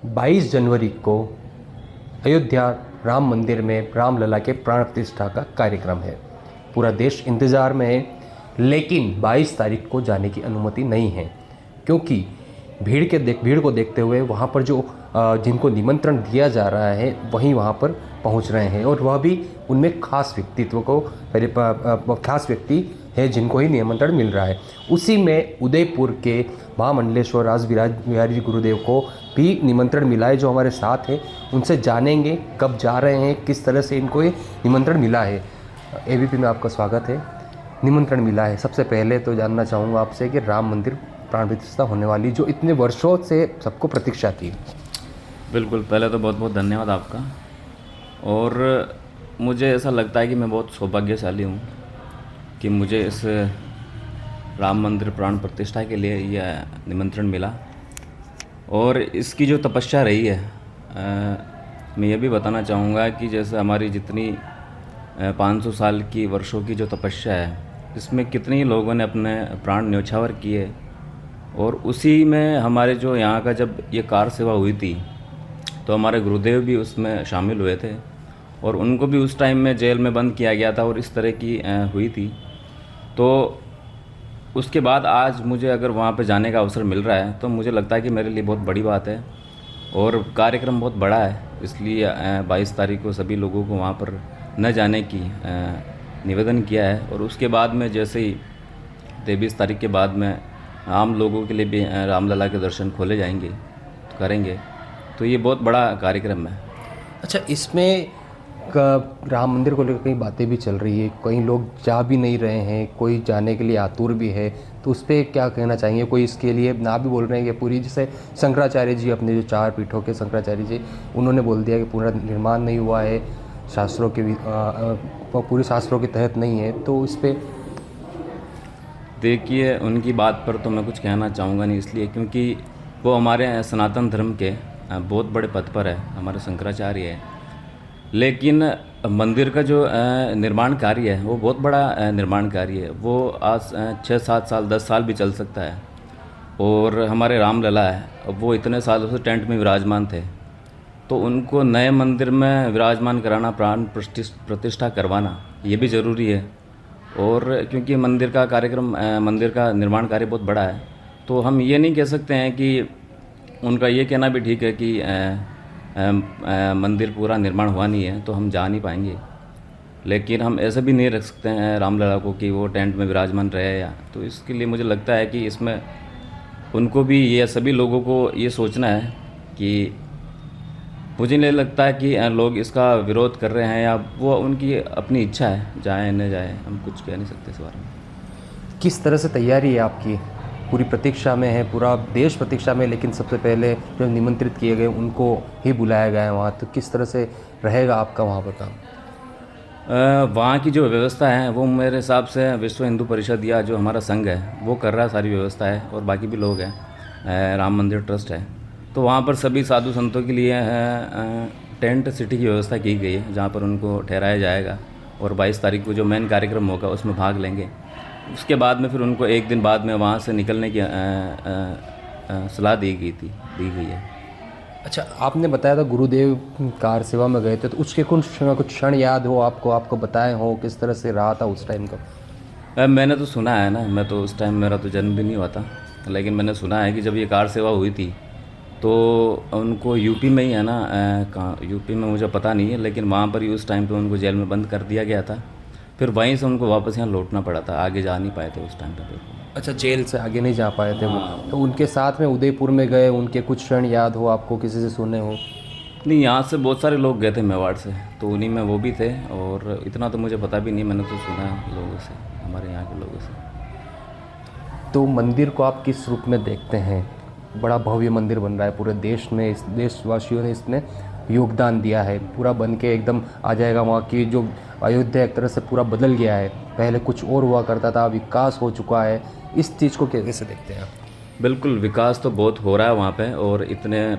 22 जनवरी को अयोध्या राम मंदिर में रामलला के प्राण प्रतिष्ठा का कार्यक्रम है। पूरा देश इंतज़ार में है, लेकिन 22 तारीख को जाने की अनुमति नहीं है, क्योंकि भीड़ को देखते हुए वहाँ पर जो जिनको निमंत्रण दिया जा रहा है वहीं वहाँ पर पहुँच रहे हैं, और वह भी उनमें खास व्यक्तित्व को खास व्यक्ति है जिनको ही निमंत्रण मिल रहा है। उसी में उदयपुर के महामंडलेश्वर राज बिहारी गुरुदेव को भी निमंत्रण मिला है, जो हमारे साथ हैं। उनसे जानेंगे कब जा रहे हैं, किस तरह से इनको ये निमंत्रण मिला है। एबीपी में आपका स्वागत है। निमंत्रण मिला है, सबसे पहले तो जानना चाहूँगा आपसे कि राम मंदिर प्राण प्रतिष्ठा होने वाली जो इतने वर्षों से सबको प्रतीक्षा थी। बिल्कुल, पहले तो बहुत बहुत धन्यवाद आपका। और मुझे ऐसा लगता है कि मैं बहुत सौभाग्यशाली हूँ कि मुझे इस राम मंदिर प्राण प्रतिष्ठा के लिए यह निमंत्रण मिला। और इसकी जो तपस्या रही है, मैं ये भी बताना चाहूँगा कि जैसे हमारी जितनी 500 साल की वर्षों की जो तपस्या है, इसमें कितने लोगों ने अपने प्राण न्योछावर किए। और उसी में हमारे जो यहाँ का जब ये कार सेवा हुई थी, तो हमारे गुरुदेव भी उसमें शामिल हुए थे, और उनको भी उस टाइम में जेल में बंद किया गया था और इस तरह की हुई थी। तो उसके बाद आज मुझे अगर वहाँ पे जाने का अवसर मिल रहा है तो मुझे लगता है कि मेरे लिए बहुत बड़ी बात है। और कार्यक्रम बहुत बड़ा है, इसलिए 22 तारीख को सभी लोगों को वहाँ पर न जाने की निवेदन किया है। और उसके बाद में जैसे ही 23 तारीख के बाद में आम लोगों के लिए भी रामलला के दर्शन खोले जाएंगे, तो करेंगे। तो ये बहुत बड़ा कार्यक्रम है। अच्छा, इसमें राम मंदिर को लेकर कई बातें भी चल रही है, कई लोग जा भी नहीं रहे हैं, कोई जाने के लिए आतुर भी है, तो उस पर क्या कहना चाहेंगे? कोई इसके लिए ना भी बोल रहे हैं कि पूरी, जैसे शंकराचार्य जी, अपने जो 4 पीठों के शंकराचार्य जी, उन्होंने बोल दिया कि पूरा निर्माण नहीं हुआ है, शास्त्रों के पूरे शास्त्रों के तहत नहीं है, तो इस पर देखिए, उनकी बात पर तो मैं कुछ कहना चाहूँगा नहीं, इसलिए क्योंकि वो हमारे सनातन धर्म के बहुत बड़े पद पर है, हमारे शंकराचार्य है। लेकिन मंदिर का जो निर्माण कार्य है वो बहुत बड़ा निर्माण कार्य है। वो आज 6-7 साल 10 साल भी चल सकता है। और हमारे रामलला है, वो इतने सालों से टेंट में विराजमान थे, तो उनको नए मंदिर में विराजमान कराना, प्राण प्रतिष्ठा करवाना, ये भी ज़रूरी है। और क्योंकि मंदिर का कार्यक्रम, मंदिर का निर्माण कार्य बहुत बड़ा है, तो हम ये नहीं कह सकते हैं कि उनका ये कहना भी ठीक है कि मंदिर पूरा निर्माण हुआ नहीं है तो हम जा नहीं पाएंगे। लेकिन हम ऐसा भी नहीं रख सकते हैं रामलला को कि वो टेंट में विराजमान रहे या, तो इसके लिए मुझे लगता है कि इसमें उनको भी, ये सभी लोगों को ये सोचना है कि मुझे नहीं लगता है कि लोग इसका विरोध कर रहे हैं, या वो उनकी अपनी इच्छा है, जाए न जाए, हम कुछ कह नहीं सकते इस बारे में। किस तरह से तैयारी है आपकी? पूरी प्रतीक्षा में है, पूरा देश प्रतीक्षा में, लेकिन सबसे पहले जो निमंत्रित किए गए उनको ही बुलाया गया है वहाँ, तो किस तरह से रहेगा आपका वहाँ पर काम? वहाँ की जो व्यवस्था है वो मेरे हिसाब से विश्व हिंदू परिषद या जो हमारा संघ है वो कर रहा है सारी व्यवस्था है, और बाकी भी लोग हैं, राम मंदिर ट्रस्ट है, तो वहाँ पर सभी साधु संतों के लिए टेंट सिटी की व्यवस्था की गई है, जहाँ पर उनको ठहराया जाएगा। और 22 तारीख को जो मेन कार्यक्रम होगा उसमें भाग लेंगे। उसके बाद में फिर उनको एक दिन बाद में वहाँ से निकलने की सलाह दी गई है। अच्छा, आपने बताया था गुरुदेव कार सेवा में गए थे, तो उसके कुछ क्षण याद हो आपको बताए हो, किस तरह से रहा था उस टाइम का? मैंने तो सुना है ना, मैं तो उस टाइम, मेरा तो जन्म भी नहीं हुआ था, लेकिन मैंने सुना है कि जब ये कार सेवा हुई थी तो उनको यूपी में ही है ना, कहाँ यूपी में मुझे पता नहीं है, लेकिन वहाँ पर ही उस टाइम पे उनको जेल में बंद कर दिया गया था। फिर वहीं से उनको वापस यहाँ लौटना पड़ा था, आगे जा नहीं पाए थे उस टाइम पे। अच्छा, जेल से आगे नहीं जा पाए थे वो, तो उनके साथ में उदयपुर में गए, उनके कुछ क्षण याद हो आपको, किसी से सुने हो? नहीं, यहाँ से बहुत सारे लोग गए थे मेवाड़ से, तो उन्हीं में वो भी थे, और इतना तो मुझे पता भी नहीं, मैंने तो सुना है लोगों से, हमारे यहाँ के लोगों से। तो मंदिर को आप किस रूप में देखते हैं? बड़ा भव्य मंदिर बन रहा है पूरे देश में, इस देशवासियों ने इसमें योगदान दिया है, पूरा बन के एकदम आ जाएगा। वहाँ की जो अयोध्या एक तरह से पूरा बदल गया है, पहले कुछ और हुआ करता था, विकास हो चुका है, इस चीज़ को कैसे देखते हैं आप? बिल्कुल, विकास तो बहुत हो रहा है वहाँ पे, और इतने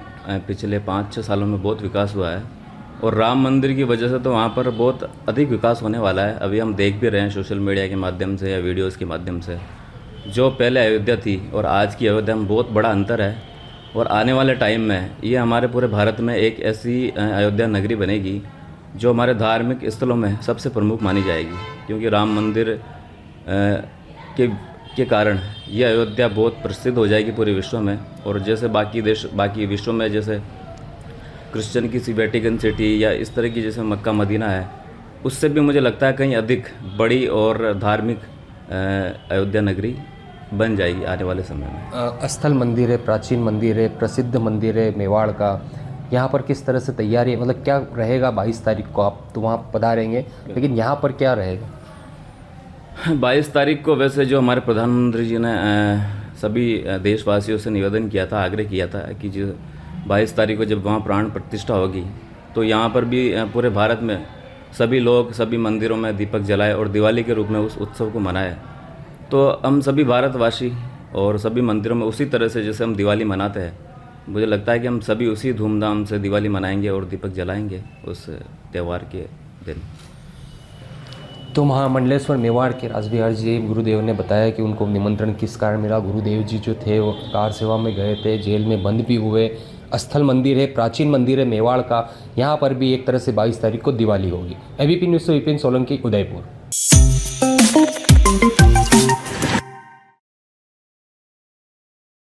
पिछले 5-6 सालों में बहुत विकास हुआ है। और राम मंदिर की वजह से तो वहाँ पर बहुत अधिक विकास होने वाला है। अभी हम देख भी रहे हैं सोशल मीडिया के माध्यम से या वीडियोज़ के माध्यम से, जो पहले अयोध्या थी और आज की अयोध्या में बहुत बड़ा अंतर है। और आने वाले टाइम में ये हमारे पूरे भारत में एक ऐसी अयोध्या नगरी बनेगी जो हमारे धार्मिक स्थलों में सबसे प्रमुख मानी जाएगी, क्योंकि राम मंदिर के कारण ये अयोध्या बहुत प्रसिद्ध हो जाएगी पूरे विश्व में। और जैसे बाकी विश्व में जैसे क्रिश्चियन की सी वेटिकन सिटी या इस तरह की जैसे मक्का मदीना है, उससे भी मुझे लगता है कहीं अधिक बड़ी और धार्मिक अयोध्या नगरी बन जाएगी आने वाले समय में। स्थल मंदिर है, प्राचीन मंदिर है, प्रसिद्ध मंदिर है मेवाड़ का, यहाँ पर किस तरह से तैयारी है, मतलब क्या रहेगा? 22 तारीख को आप तो वहाँ पधारेंगे, लेकिन यहाँ पर क्या रहेगा? 22 तारीख को वैसे जो हमारे प्रधानमंत्री जी ने सभी देशवासियों से निवेदन किया था, आग्रह किया था कि जो 22 तारीख को जब वहाँ प्राण प्रतिष्ठा होगी तो यहाँ पर भी पूरे भारत में सभी लोग सभी मंदिरों में दीपक जलाए और दिवाली के रूप में उस उत्सव को मनाए। तो हम सभी भारतवासी और सभी मंदिरों में उसी तरह से जैसे हम दिवाली मनाते हैं, मुझे लगता है कि हम सभी उसी धूमधाम से दिवाली मनाएंगे और दीपक जलाएंगे उस त्यौहार के दिन। तो महामंडलेश्वर मेवाड़ के रासबिहारी जी गुरुदेव ने बताया कि उनको निमंत्रण किस कारण मिला। गुरुदेव जी जो थे वो कार सेवा में गए थे, जेल में बंद भी हुए। स्थल मंदिर है, प्राचीन मंदिर है मेवाड़ का, यहाँ पर भी एक तरह से 22 तारीख को दिवाली होगी। एबीपी न्यूज़ से विपिन सोलंकी, उदयपुर।